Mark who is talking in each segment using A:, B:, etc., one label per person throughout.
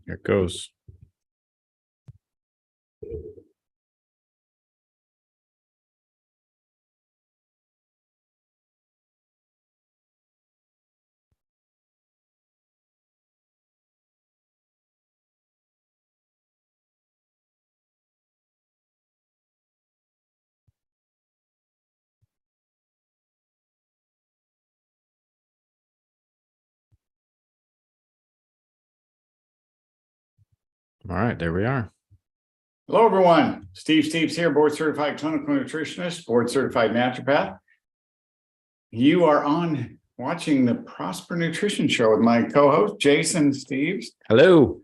A: Here it goes. All right, there we are.
B: Hello, everyone. Steve's here, board certified clinical nutritionist, board certified naturopath. You are on watching the Prosper Nutrition Show with my co-host, Jason Steves.
A: Hello.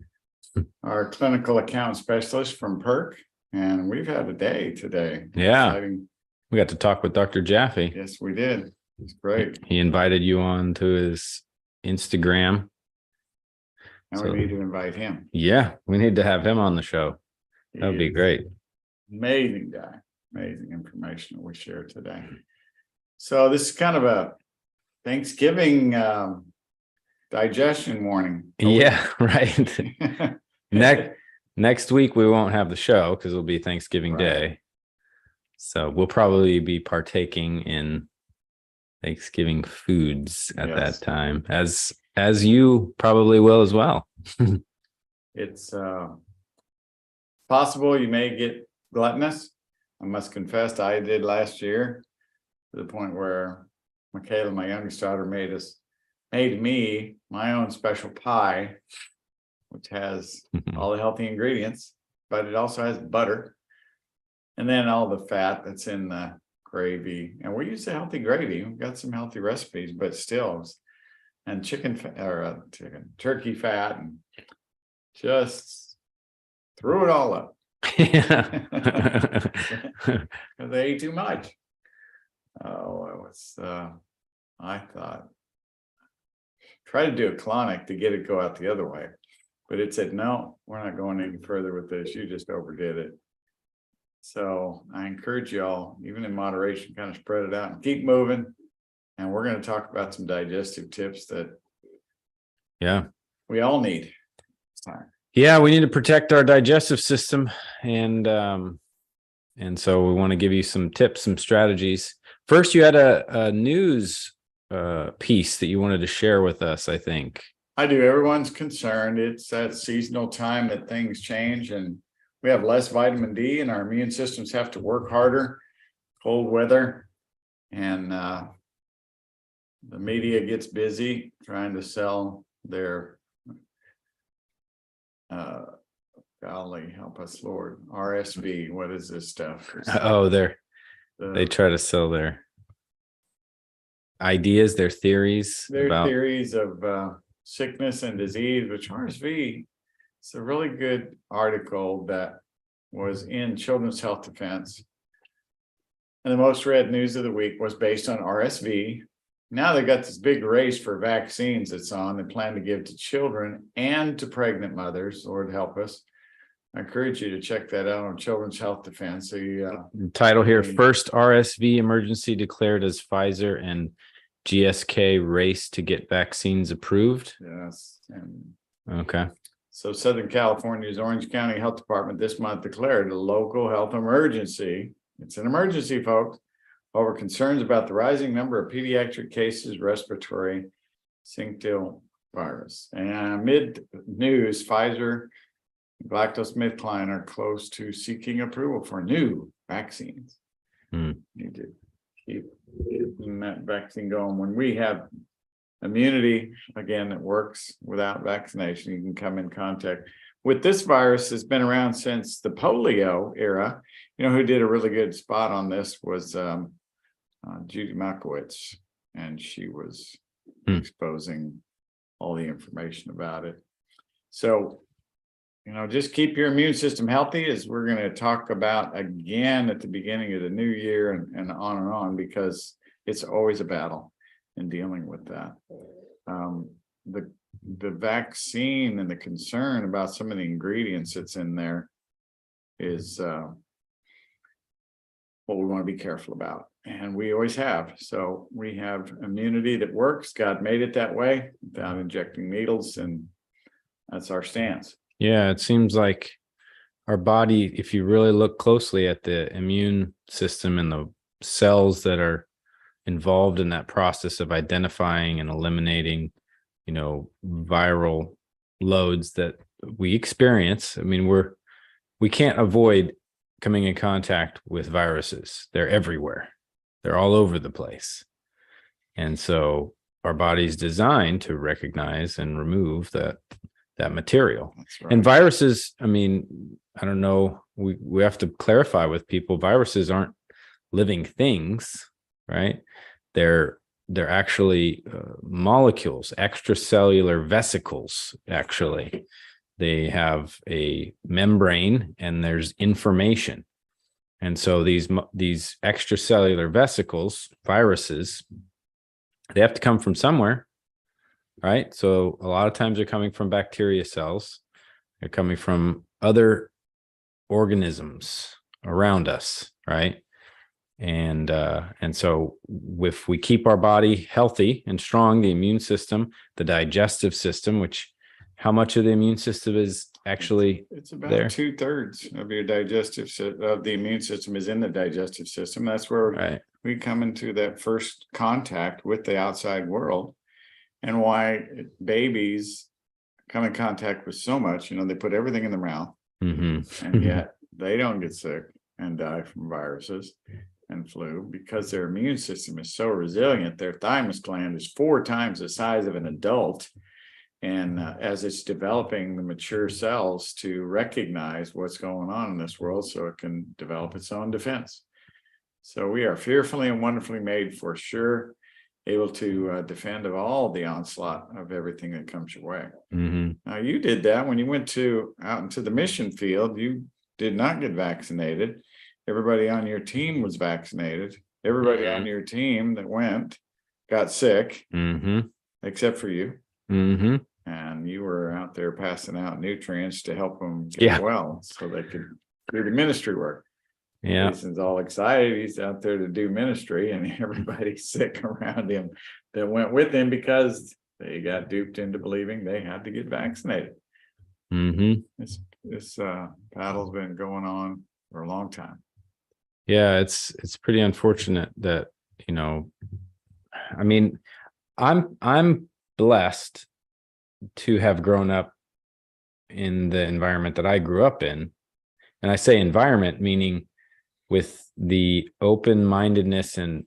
B: Our clinical account specialist from PERC. And we've had a day today.
A: Yeah.
B: Exciting.
A: We got to talk with Dr. Jaffe.
B: Yes, we did. It's great.
A: He invited you on to his Instagram.
B: And we need to invite him.
A: Yeah, we need to have him on the show. That would be great.
B: Amazing guy. Amazing information that we share today. So this is kind of a Thanksgiving digestion warning.
A: Yeah, right. Next week we won't have the show because it'll be Thanksgiving Day. So we'll probably be partaking in Thanksgiving foods at that time, as you probably will as well.
B: It's possible you may get gluttonous. I must confess, I did last year, to the point where Michaela, my youngest daughter, made me my own special pie, which has all the healthy ingredients, but it also has butter, and then all the fat that's in the gravy. And we use a healthy gravy. We've got some healthy recipes, but still, and turkey fat, and just threw it all up.
A: Yeah.
B: They ate too much. Oh, it was, I thought, try to do a colonic to get it go out the other way, but it said, no, we're not going any further with this. You just overdid it. So I encourage y'all, even in moderation, kind of spread it out and keep moving. And we're going to talk about some digestive tips that we all need.
A: Yeah, we need to protect our digestive system, and so we want to give you some tips, some strategies. First, you had a news piece that you wanted to share with us, I think.
B: I do. Everyone's concerned. It's that seasonal time that things change, and we have less vitamin D, and our immune systems have to work harder. Cold weather, and the media gets busy trying to sell their golly help us Lord, RSV. What is this stuff?
A: They try to sell their ideas, their theories
B: of sickness and disease, which RSV. It's a really good article that was in Children's Health Defense, and the most read news of the week was based on RSV. Now they've got this big race for vaccines that's on. They plan to give to children and to pregnant mothers. Lord help us. I encourage you to check that out on Children's Health Defense. So
A: title here: First RSV emergency declared as Pfizer and GSK race to get vaccines approved.
B: Yes. And
A: okay.
B: So Southern California's Orange County Health Department this month declared a local health emergency. It's an emergency, folks, over concerns about the rising number of pediatric cases of respiratory syncytial virus. And amid news, Pfizer and GlaxoSmithKline are close to seeking approval for new vaccines. Need to keep that vaccine going. When we have immunity, again, that works without vaccination, you can come in contact with this virus. Has been around since the polio era. You know who did a really good spot on this was Judy Makowitz, and she was exposing all the information about it. So, just keep your immune system healthy, as we're going to talk about again at the beginning of the new year, and on, because it's always a battle in dealing with that. The vaccine and the concern about some of the ingredients that's in there is what we want to be careful about. And we always have. So we have immunity that works. God made it that way without injecting needles. And that's our stance.
A: Yeah, it seems like our body, if you really look closely at the immune system and the cells that are involved in that process of identifying and eliminating, viral loads that we experience. I mean, we can't avoid coming in contact with viruses. They're everywhere. They're all over the place. And so our body's designed to recognize and remove that material.
B: That's right.
A: And viruses, I mean, I don't know, we have to clarify with people, viruses aren't living things, right? They're actually molecules, extracellular vesicles, actually. They have a membrane and there's information. And so these extracellular vesicles, viruses, they have to come from somewhere, right? So a lot of times they're coming from bacteria cells. They're coming from other organisms around us, right? And so if we keep our body healthy and strong, the immune system, the digestive system, which how much of the immune system is actually
B: it's about
A: there?
B: 2/3 of your of the immune system is in the digestive system. That's where
A: Right.
B: we come into that first contact with the outside world, and why babies come in contact with so much. They put everything in their mouth, and yet they don't get sick and die from viruses and flu because their immune system is so resilient. Their thymus gland is 4 times the size of an adult. And as it's developing the mature cells to recognize what's going on in this world so it can develop its own defense. So we are fearfully and wonderfully made, for sure, able to defend of all the onslaught of everything that comes your way. Now, you did that when you went out into the mission field. You did not get vaccinated. Everybody on your team was vaccinated. Everybody on your team that went got sick, except for you. And you were out there passing out nutrients to help them get well so they could do the ministry work. Jason's all excited. He's out there to do ministry, and everybody's sick around him that went with him because they got duped into believing they had to get vaccinated. This battle's been going on for a long time.
A: Yeah, it's pretty unfortunate that, I mean, I'm blessed to have grown up in the environment that I grew up in. And I say environment, meaning with the open-mindedness and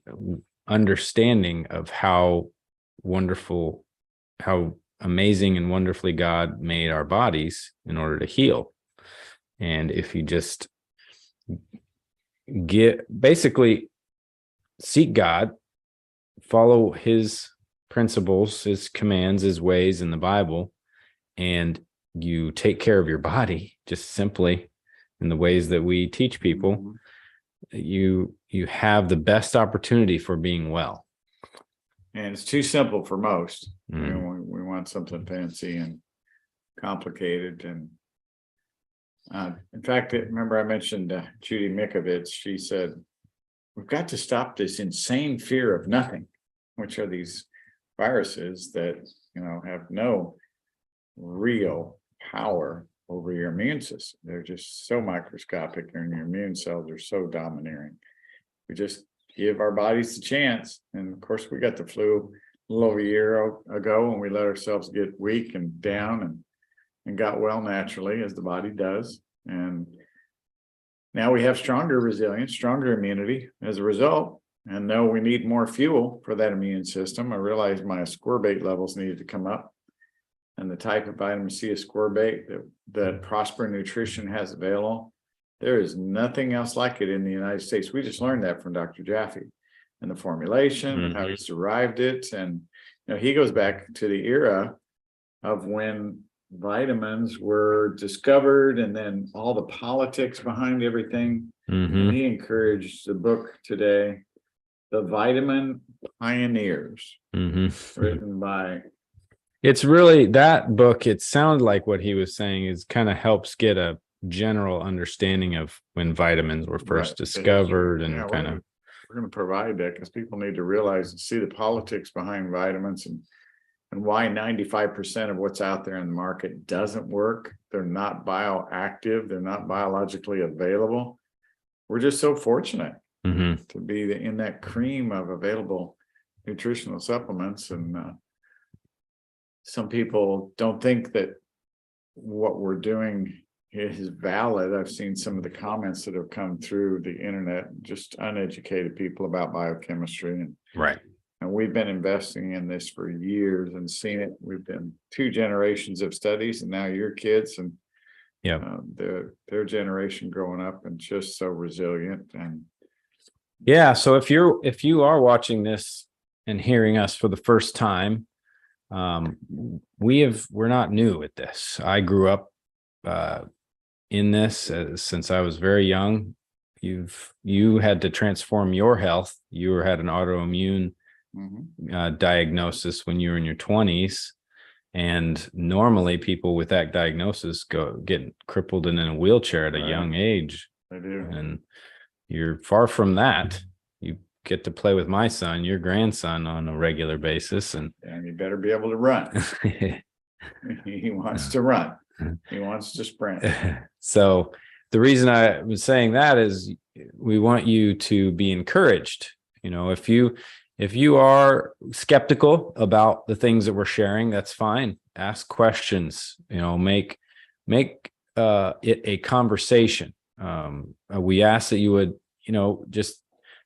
A: understanding of how wonderful, how amazing and wonderfully God made our bodies in order to heal. And if you just basically seek God, follow his principles, his commands, his ways in the Bible, and you take care of your body just simply in the ways that we teach people, you have the best opportunity for being well.
B: And it's too simple for most. We want something fancy and complicated. And in fact, remember I mentioned Judy Mikovits. She said, we've got to stop this insane fear of nothing, which are these viruses that have no real power over your immune system. They're just so microscopic, and your immune cells are so domineering. We just give our bodies a chance. And of course, we got the flu a little over a year ago, and we let ourselves get weak and down and got well naturally, as the body does. And now we have stronger resilience, stronger immunity as a result. And though we need more fuel for that immune system, I realized my ascorbate levels needed to come up. And the type of vitamin C ascorbate that Prosper Nutrition has available, there is nothing else like it in the United States. We just learned that from Dr. Jaffe, and the formulation, how he's derived it. And he goes back to the era of when vitamins were discovered, and then all the politics behind everything. And he encouraged the book today, The Vitamin Pioneers, written by...
A: It's really that book. It sounded like what he was saying is kind of helps get a general understanding of when vitamins were first discovered, and we're going
B: to provide that because people need to realize and see the politics behind vitamins and why 95% of what's out there in the market doesn't work. they're not bioactive, they're not biologically available. We're just so fortunate to be in that cream of available nutritional supplements. And some people don't think that what we're doing is valid. I've seen some of the comments that have come through the internet, just uneducated people about biochemistry. And
A: Right.
B: And we've been investing in this for years and seen it. We've been 2 generations of studies, and now your kids and their generation growing up, and just so resilient. And
A: Yeah. So if you are watching this and hearing us for the first time, we're not new at this. I grew up in this since I was very young. You had to transform your health. You had an autoimmune diagnosis when you were in your 20s, and normally people with that diagnosis get crippled and in a wheelchair at a young age.
B: I do.
A: And you're far from that. You get to play with my son, your grandson, on a regular basis, and
B: you better be able to run. He wants to run. He wants to sprint.
A: So the reason I was saying that is we want you to be encouraged. If you are skeptical about the things that we're sharing, that's fine. Ask questions, make it a conversation. We ask that you would, just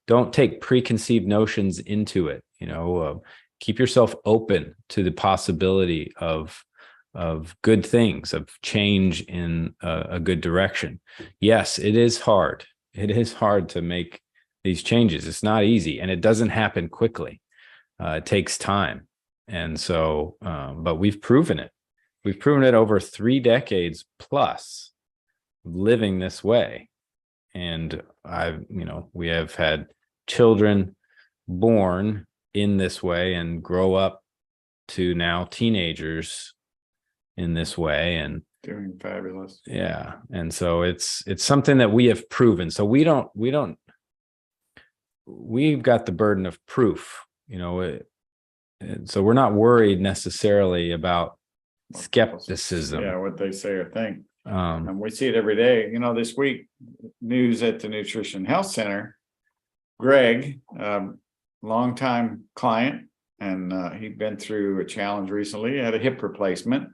A: don't take preconceived notions into it. Keep yourself open to the possibility of good things, of change in a good direction. Yes, it is hard. It is hard to make these changes. It's not easy, and it doesn't happen quickly. It takes time. And so, but we've proven it. We've proven it over 3 decades plus living this way. And we have had children born in this way and grow up to now teenagers in this way, and
B: doing fabulous.
A: Yeah. And so it's something that we have proven. So we've got the burden of proof, so we're not worried necessarily about skepticism.
B: Yeah, what they say or think. And we see it every day. This week, news at the Nutrition Health Center, Greg, longtime client, and he'd been through a challenge recently. He had a hip replacement.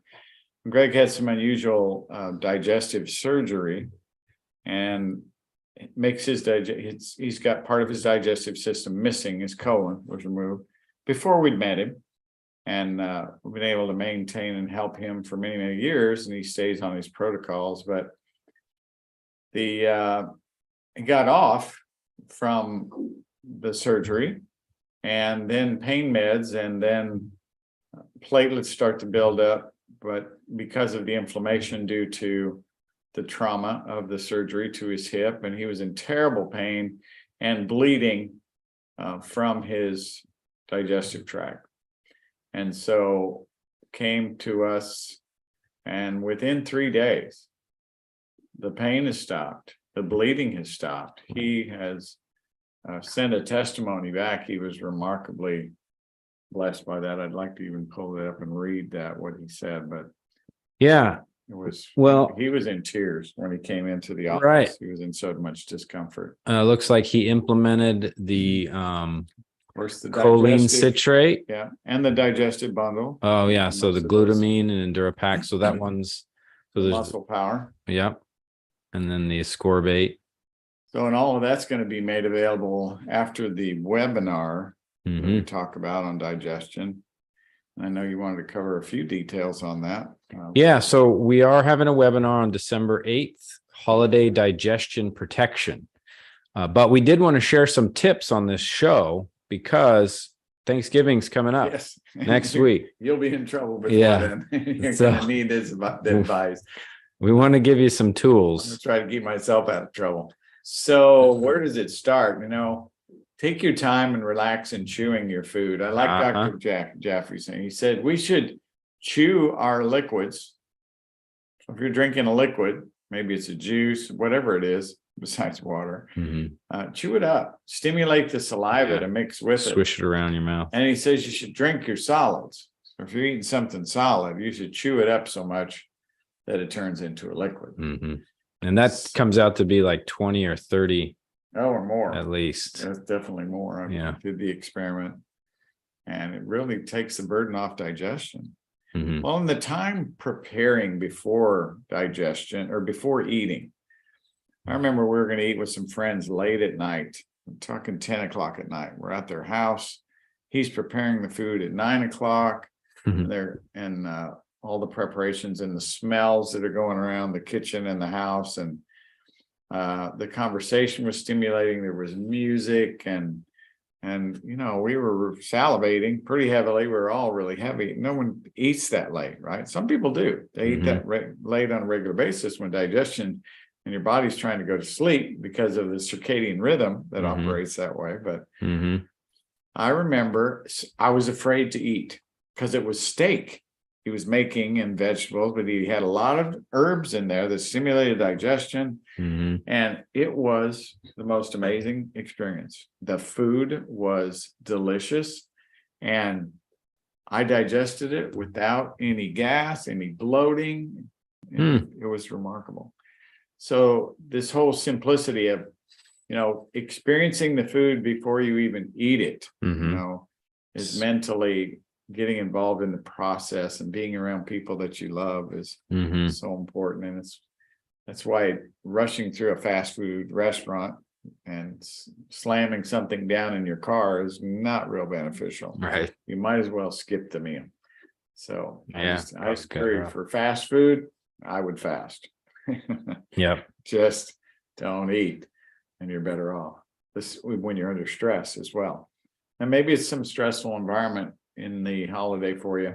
B: Greg had some unusual digestive surgery, and it makes he's got part of his digestive system missing. His colon was removed before we'd met him, and we've been able to maintain and help him for many, many years, and he stays on his protocols. But he got off from the surgery, and then pain meds, and then platelets start to build up. But because of the inflammation due to the trauma of the surgery to his hip, and he was in terrible pain and bleeding from his digestive tract. And so came to us, and within 3 days, the pain has stopped. The bleeding has stopped. He has sent a testimony back. He was remarkably blessed by that. I'd like to even pull it up and read what he said, but
A: yeah,
B: it was,
A: he
B: was in tears when he came into the office.
A: Right.
B: He was in so much discomfort.
A: Looks like he implemented the
B: Of course, the
A: choline
B: digestive-
A: citrate.
B: Yeah, and the digestive bundle.
A: Oh yeah, so the
B: Most of those.
A: glutamine and Endurapack. So that one's there's
B: Muscle power.
A: Yep. And then the ascorbate.
B: So, and all of that's going to be made available after the webinar that we talk about on digestion. I know you wanted to cover a few details on that.
A: Yeah, so we are having a webinar on December 8th, holiday digestion protection. But we did want to share some tips on this show because Thanksgiving's coming up next week.
B: You'll be in trouble before then. You're going to need this advice.
A: We want to give you some
B: I'm going
A: tools.
B: to try to keep myself out of trouble. So where does it start? Take your time and relax in chewing your food. I like Dr. Jaffrey saying, he said, we should chew our liquids. So if you're drinking a liquid, maybe it's a juice, whatever it is, besides water, chew it up, stimulate the saliva to mix with it.
A: Swish it around your mouth.
B: And he says you should drink your solids. So if you're eating something solid, you should chew it up so much that it turns into a liquid.
A: Mm-hmm. And that comes out to be like 20 or 30
B: or more.
A: at least.
B: That's definitely more. I did the experiment, and it really takes the burden off digestion.
A: Mm-hmm.
B: Well, in the time preparing before digestion or before eating, I remember we were going to eat with some friends late at night. I'm talking 10 o'clock at night. We're at their house. He's preparing the food at 9 o'clock. And all the preparations and the smells that are going around the kitchen and the house, and the conversation was stimulating. There was music, and we were salivating pretty heavily. We were all really heavy. No one eats that late, right? Some people do. They eat that late on a regular basis when digestion and your body's trying to go to sleep because of the circadian rhythm that operates that way. But I remember I was afraid to eat because it was steak he was making and vegetables, but he had a lot of herbs in there that stimulated digestion. And it was the most amazing experience. The food was delicious, and I digested it without any gas, any bloating. It was remarkable. So this whole simplicity of, experiencing the food before you even eat it, is mentally getting involved in the process, and being around people that you love is so important. And that's why rushing through a fast food restaurant and slamming something down in your car is not real beneficial.
A: Right.
B: You might as well skip the meal. So
A: I
B: agree. For fast food, I would fast.
A: Yep.
B: Just don't eat, and you're better off. This when you're under stress as well. And maybe it's some stressful environment in the holiday for you.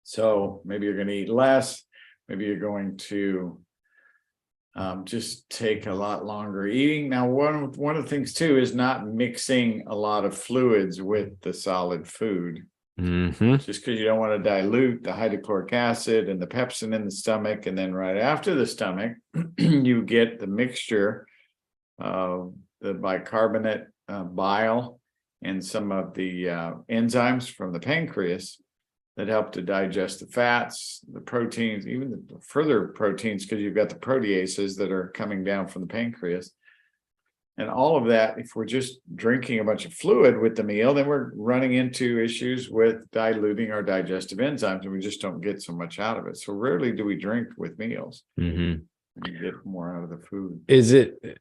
B: So maybe you're going to eat less. Maybe you're going to just take a lot longer eating. Now, one of the things too is not mixing a lot of fluids with the solid food. Just because you don't want to dilute the hydrochloric acid and the pepsin in the stomach, and then right after the stomach, you get the mixture of the bicarbonate bile and some of the enzymes from the pancreas that help to digest the fats, the proteins, even the further proteins, because you've got the proteases that are coming down from the pancreas. And all of that, if we're just drinking a bunch of fluid with the meal, then we're running into issues with diluting our digestive enzymes, and we just don't get so much out of it. So rarely do we drink with meals. You get more out of the food.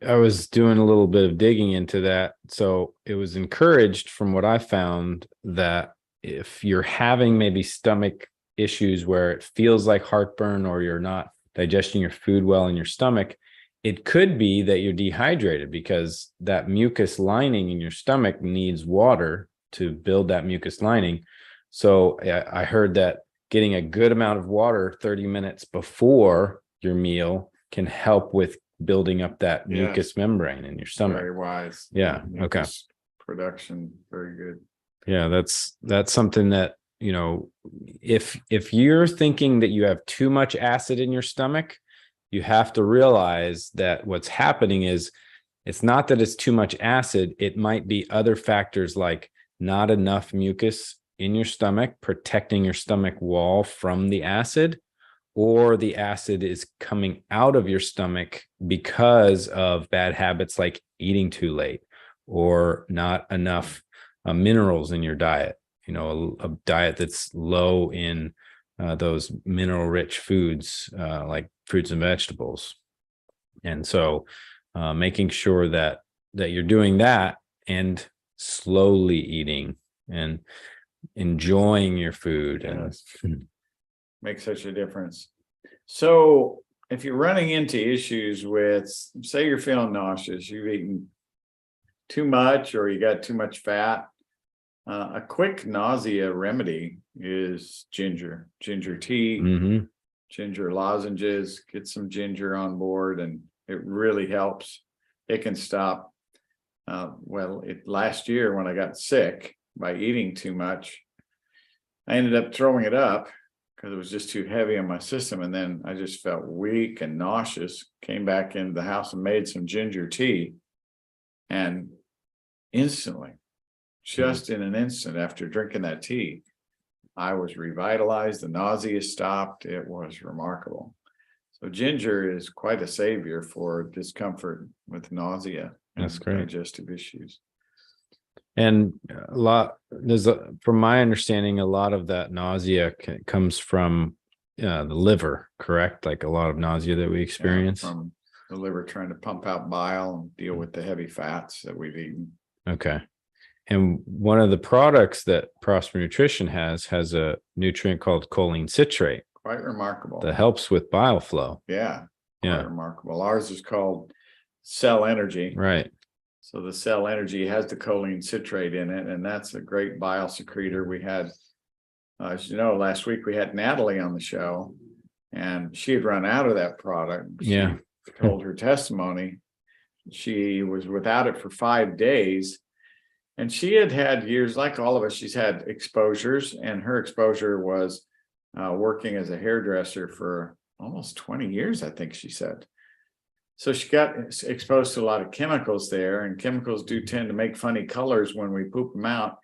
A: I was doing a little bit of digging into that. So it was encouraged, from what I found, that if you're having maybe stomach issues where it feels like heartburn, or you're not digesting your food well in your stomach, it could be that you're dehydrated, because that mucus lining in your stomach needs water to build that mucus lining. So I heard that getting a good amount of water 30 minutes before your meal can help with building up that mucus membrane in your stomach.
B: Very wise.
A: Yeah. Okay.
B: Production. Very good.
A: Yeah. That's something that, if you're thinking that you have too much acid in your stomach, you have to realize that what's happening is, it's not that it's too much acid. It might be other factors, like not enough mucus in your stomach protecting your stomach wall from the acid, or the acid is coming out of your stomach because of bad habits like eating too late, or not enough minerals in your diet. A diet that's low in those mineral rich foods, like fruits and vegetables. And so making sure that you're doing that, and slowly eating and enjoying your food.
B: Yes. Makes such a difference. So if you're running into issues with, say you're feeling nauseous, you've eaten too much, or you got too much fat, a quick nausea remedy is ginger tea, ginger lozenges. Get some ginger on board, and it really helps. It can stop. Last year when I got sick by eating too much, I ended up throwing it up because it was just too heavy on my system. And then I just felt weak and nauseous, came back into the house and made some ginger tea. And instantly, just in an instant after drinking that tea, I was revitalized. The nausea stopped. It was remarkable. So ginger is quite a savior for discomfort with nausea and
A: That's great.
B: digestive issues.
A: And from my understanding, a lot of that nausea comes from the liver, correct? Like a lot of nausea that we experience.
B: From the liver trying to pump out bile and deal with the heavy fats that we've eaten.
A: Okay. And one of the products that Prosper Nutrition has a nutrient called choline citrate
B: Quite remarkable.
A: that helps with bile flow.
B: Yeah. Quite
A: Yeah.
B: remarkable. Ours is called Cell Energy.
A: Right.
B: So the Cell Energy has the choline citrate in it, and that's a great bile secretor. We had, as you know, last week we had Natalie on the show, and she had run out of that product. She told her testimony. She was without it for 5 days. And she had years, like all of us, she's had exposures, and her exposure was working as a hairdresser for almost 20 years, I think she said. So she got exposed to a lot of chemicals there, and chemicals do tend to make funny colors when we poop them out.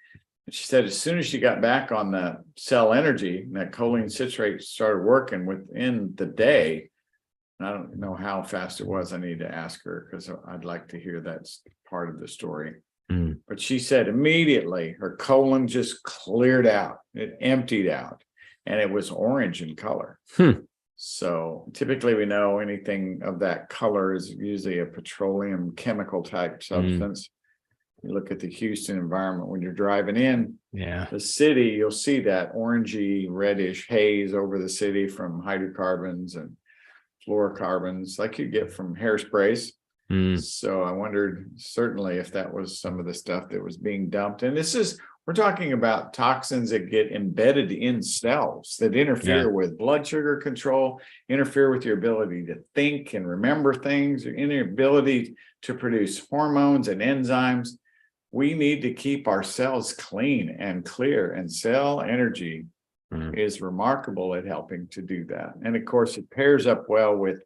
B: And she said as soon as she got back on the Cell Energy, that choline citrate started working within the day. And I don't know how fast it was. I need to ask her because I'd like to hear that part of the story. But she said immediately her colon just cleared out. It emptied out, and it was orange in color. So typically we know anything of that color is usually a petroleum chemical type substance. You look at the Houston environment when you're driving in the city, you'll see that orangey reddish haze over the city from hydrocarbons and fluorocarbons like you get from hairsprays. So I wondered certainly if that was some of the stuff that was being dumped. And we're talking about toxins that get embedded in cells that interfere with blood sugar control, interfere with your ability to think and remember things, your inability to produce hormones and enzymes. We need to keep our cells clean and clear, and Cell Energy is remarkable at helping to do that. And of course, it pairs up well with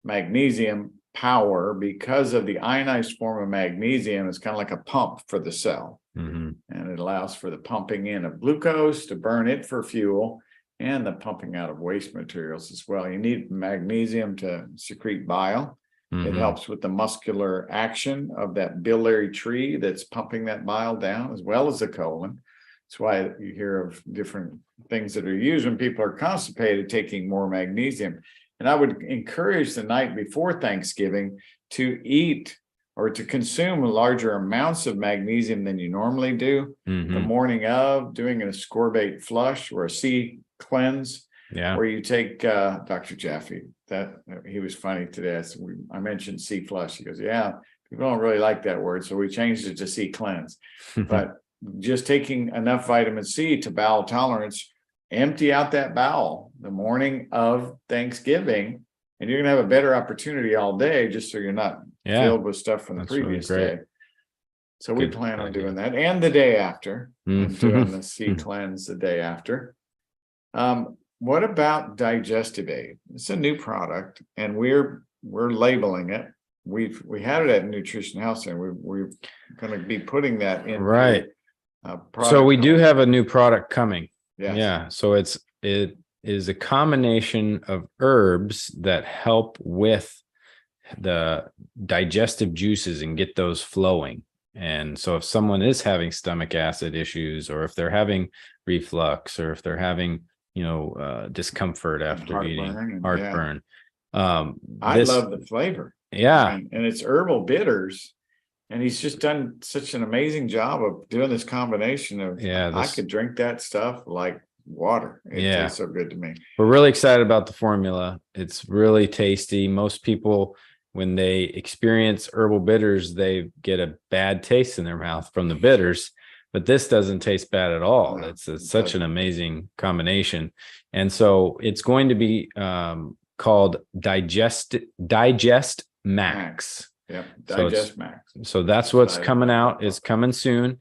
B: magnesium power because of the ionized form of magnesium. It's kind of like a pump for the cell. And it allows for the pumping in of glucose to burn it for fuel, and the pumping out of waste materials as well. You need magnesium to secrete bile. It helps with the muscular action of that biliary tree that's pumping that bile down, as well as the colon. That's why you hear of different things that are used when people are constipated, taking more magnesium. And I would encourage the night before Thanksgiving to eat or to consume larger amounts of magnesium than you normally do. The morning of, doing an ascorbate flush or a C cleanse, where you take Dr. Jaffe. That he was funny today. I mentioned C flush. He goes, yeah, people don't really like that word, so we changed it to C cleanse. But just taking enough vitamin C to bowel tolerance, empty out that bowel the morning of Thanksgiving, and you're going to have a better opportunity all day, just so you're not filled with stuff from the previous day. So we plan on doing that, and the day after, doing the C cleanse the day after. What about digestive aid? It's a new product, and we're labeling it. We had it at Nutrition Health Center. We're going to be putting that in.
A: So we do have a new product coming.
B: Yeah.
A: So it is a combination of herbs that help with the digestive juices and get those flowing. And so if someone is having stomach acid issues, or if they're having reflux, or if they're having, discomfort after eating, heartburn.
B: I love the flavor. And it's herbal bitters. And he's just done such an amazing job of doing this combination of, I could drink that stuff like water. It tastes so good to me.
A: We're really excited about the formula. It's really tasty. Most people, when they experience herbal bitters, they get a bad taste in their mouth from the bitters, but this doesn't taste bad at all. No, it's such an amazing combination. And so it's going to be called Digest Max.
B: Digest Max.
A: So that's what's coming out. It's coming soon.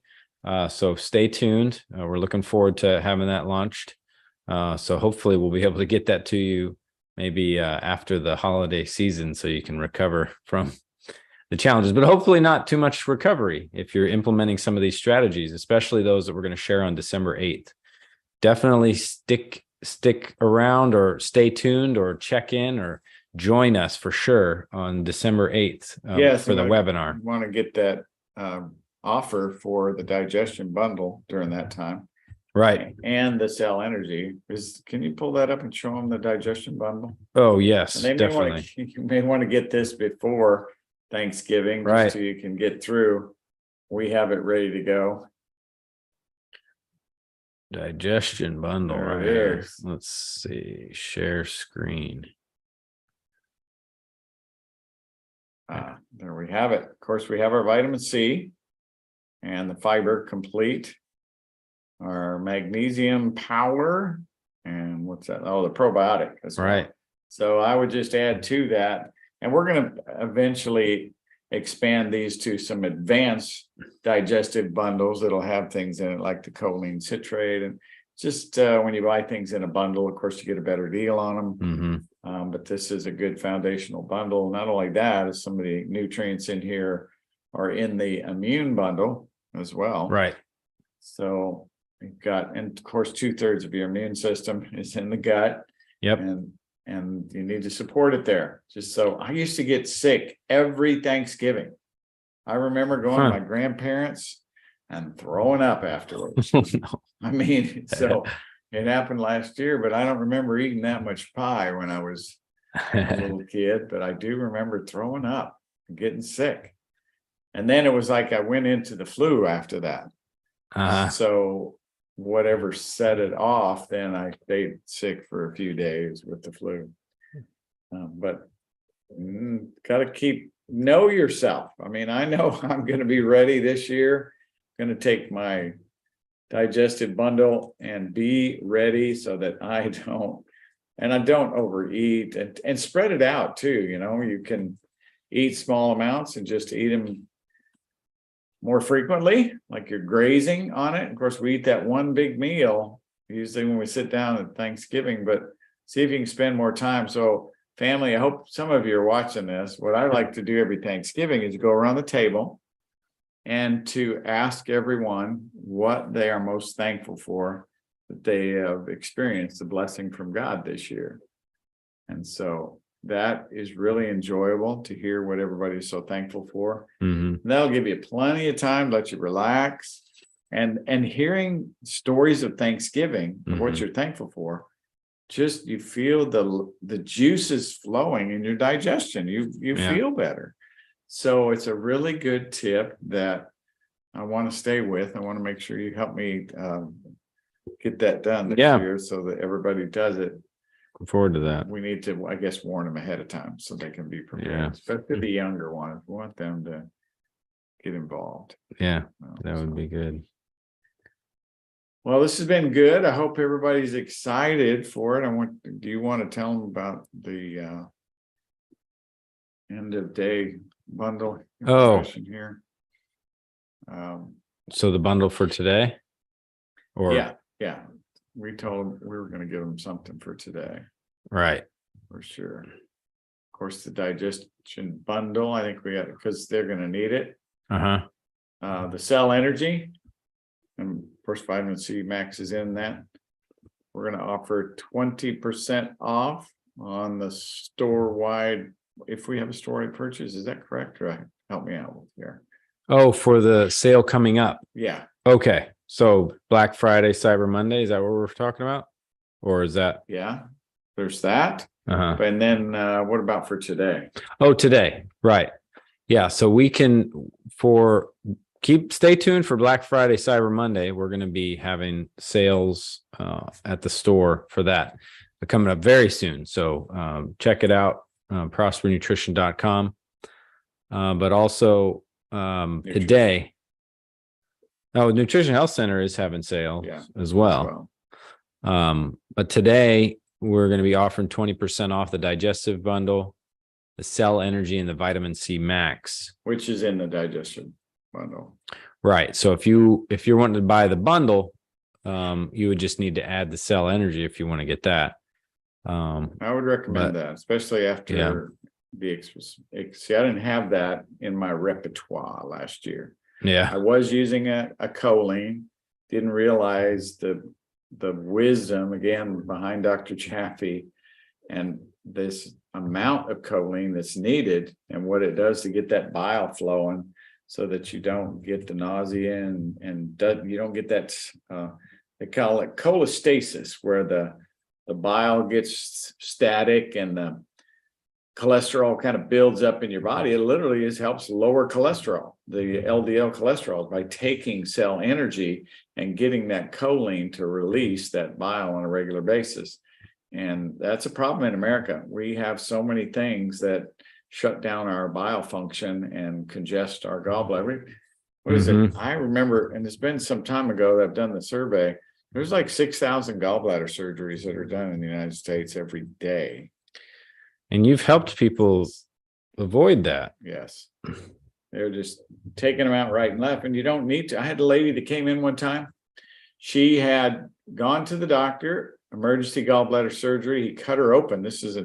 A: So stay tuned. We're looking forward to having that launched. So hopefully we'll be able to get that to you maybe after the holiday season, so you can recover from the challenges, but hopefully not too much recovery if you're implementing some of these strategies, especially those that we're going to share on December 8th. definitely stick around or stay tuned or check in or join us for sure on December 8th
B: Yes,
A: for the webinar.
B: Want to get that offer for the digestion bundle during that time.
A: Right.
B: And the cell energy can you pull that up and show them the digestion bundle?
A: Oh, yes,
B: And they
A: definitely.
B: you may want to get this before Thanksgiving,
A: Right.
B: just so you can get through. We have it ready to go.
A: Digestion bundle
B: There
A: right
B: it
A: here.
B: is.
A: Let's see. Share screen.
B: There we have it. Of course, we have our vitamin C and the fiber complete. Our magnesium power, and what's that? Oh, the probiotic as well.
A: Right.
B: So I would just add to that, and we're going to eventually expand these to some advanced digestive bundles that'll have things in it like the choline citrate, and just when you buy things in a bundle, of course, you get a better deal on them.
A: Mm-hmm.
B: But this is a good foundational bundle. Not only that, is some of the nutrients in here are in the immune bundle as well.
A: Right.
B: So you've got, and of course, 2/3 of your immune system is in the gut.
A: Yep.
B: And you need to support it there. Just so I used to get sick every Thanksgiving. I remember going to my grandparents and throwing up afterwards.
A: No.
B: I mean, so it happened last year, but I don't remember eating that much pie when I was a little kid, but I do remember throwing up and getting sick. And then it was like I went into the flu after that. So whatever set it off, then I stayed sick for a few days with the flu. But got to know yourself. I mean, I know I'm going to be ready this year. Going to take my digestive bundle and be ready so that I don't overeat, and spread it out too. You know, you can eat small amounts and just eat them more frequently, like you're grazing on it. Of course, we eat that one big meal usually when we sit down at Thanksgiving, but see if you can spend more time. So family, I hope some of you are watching this. What I like to do every Thanksgiving is go around the table and to ask everyone what they are most thankful for that they have experienced the blessing from God this year. And so that is really enjoyable to hear what everybody's so thankful for.
A: Mm-hmm.
B: That'll give you plenty of time, let you relax. And hearing stories of Thanksgiving, of what you're thankful for, just you feel the juices flowing in your digestion. You feel better. So it's a really good tip that I want to stay with. I want to make sure you help me get that done this year so that everybody does it.
A: Look forward to that.
B: We need to, I guess, warn them ahead of time so they can be prepared, especially the younger ones. We want them to get involved.
A: Yeah, that would be good.
B: Well, this has been good. I hope everybody's excited for it. Do you want to tell them about the end of day bundle information here?
A: So the bundle for today? Or
B: yeah. We told them we were going to give them something for today.
A: Right.
B: For sure. Of course, the digestion bundle, I think we got, because they're going to need it. The cell energy, and of course, vitamin C max is in that. We're going to offer 20% off on the store-wide, if we have a store-wide purchase. Is that correct? Or help me out with here.
A: Oh, for the sale coming up.
B: Yeah.
A: Okay. So Black Friday, Cyber Monday, is that what we're talking about? Or is that?
B: Yeah, there's that. And then what about for today?
A: Oh, today. Right. Yeah. So we can stay tuned for Black Friday, Cyber Monday. We're going to be having sales at the store for that. They're coming up very soon. So check it out, prospernutrition.com. But also today, Nutrition Health Center is having sales as well. But today we're going to be offering 20% off the digestive bundle, the cell energy, and the vitamin C max,
B: which is in the digestion bundle.
A: Right. So if you're wanting to buy the bundle, you would just need to add the cell energy if you want to get that.
B: I would recommend that, especially after see, I didn't have that in my repertoire last year.
A: Yeah.
B: I was using a choline, didn't realize the the wisdom again behind Dr. Jaffe and this amount of choline that's needed and what it does to get that bile flowing so that you don't get the nausea and you don't get that they call it cholestasis, where the bile gets static and the cholesterol kind of builds up in your body. It literally helps lower cholesterol, the LDL cholesterol, by taking cell energy and getting that choline to release that bile on a regular basis. And that's a problem in America. We have so many things that shut down our bile function and congest our gallbladder. What is it? I remember, and it's been some time ago that I've done the survey. There's like 6,000 gallbladder surgeries that are done in the United States every day.
A: And you've helped people avoid that.
B: Yes. They're just taking them out right and left. And you don't need to. I had a lady that came in one time. She had gone to the doctor, emergency gallbladder surgery. He cut her open. This is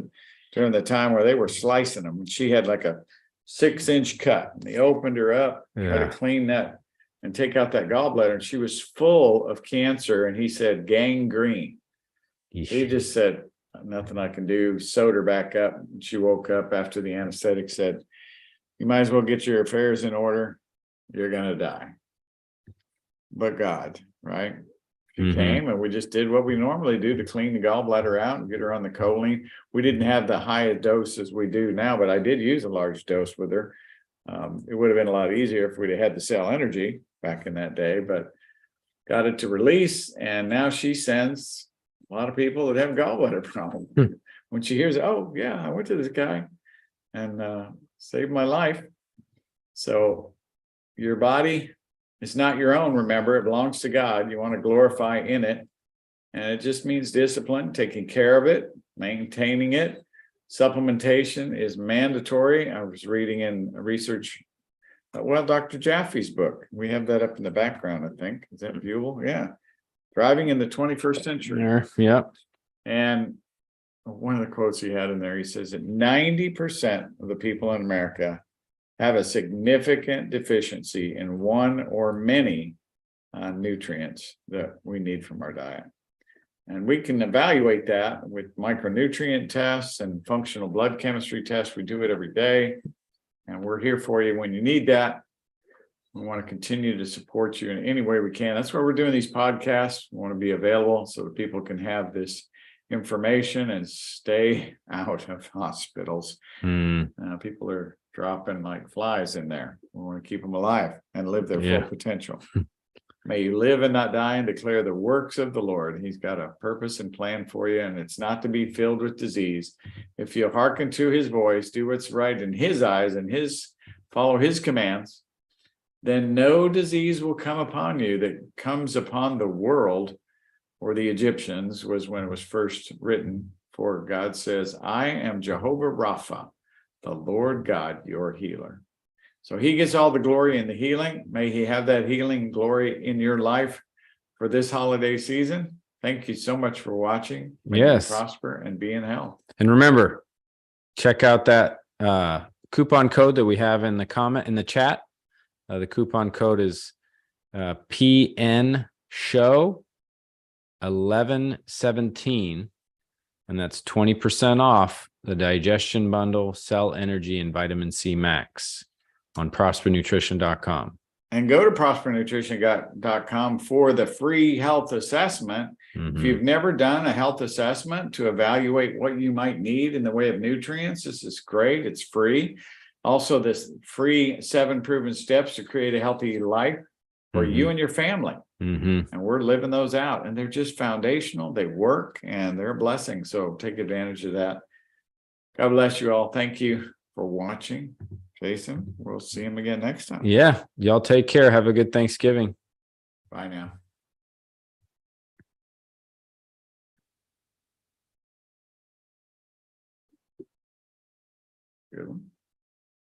B: during the time where they were slicing them. And she had like a 6-inch cut. And they opened her up, tried to clean that and take out that gallbladder. And she was full of cancer. And he said gangrene. He just said, nothing I can do, sewed her back up. She woke up after the anesthetic, said, you might as well get your affairs in order. You're going to die. But God, right? She came and we just did what we normally do to clean the gallbladder out and get her on the choline. We didn't have the highest dose as we do now, but I did use a large dose with her. It would have been a lot easier if we'd have had the cell energy back in that day, but got it to release. And now she sends a lot of people that have gallbladder problems. When she hears, oh yeah, I went to this guy and saved my life. So your body is not your own. Remember, it belongs to God. You want to glorify in it. And it just means discipline, taking care of it, maintaining it. Supplementation is mandatory. I was reading in research, Dr. Jaffe's book. We have that up in the background, I think. Is that viewable? Yeah. Thriving in the 21st Century.
A: Yep.
B: And one of the quotes he had in there, he says that 90% of the people in America have a significant deficiency in one or many nutrients that we need from our diet. And we can evaluate that with micronutrient tests and functional blood chemistry tests. We do it every day. And we're here for you when you need that. We want to continue to support you in any way we can. That's why we're doing these podcasts. We want to be available so that people can have this information and stay out of hospitals. People are dropping like flies in there. We want to keep them alive and live their full potential. May you live and not die and declare the works of the Lord. He's got a purpose and plan for you, and it's not to be filled with disease. If you hearken to his voice, do what's right in his eyes and follow his commands, then no disease will come upon you that comes upon the world, or the Egyptians was when it was first written. For God says, I am Jehovah Rapha, the Lord God, your healer. So he gets all the glory in the healing. May he have that healing glory in your life for this holiday season. Thank you so much for watching. May you prosper and be in health.
A: And remember, check out that coupon code that we have in the chat. The coupon code is PN Show 1117, and that's 20% off the digestion bundle, cell energy, and vitamin C max on prospernutrition.com.
B: And go to prospernutrition.com for the free health assessment. If you've never done a health assessment to evaluate what you might need in the way of nutrients, this is great. It's free. Also, this free 7 proven steps to create a healthy life for you and your family. And we're living those out, and they're just foundational. They work and they're a blessing. So take advantage of that. God bless you all. Thank you for watching. Jason, we'll see him again next time.
A: Yeah. Y'all take care. Have a good Thanksgiving.
B: Bye now. Good one.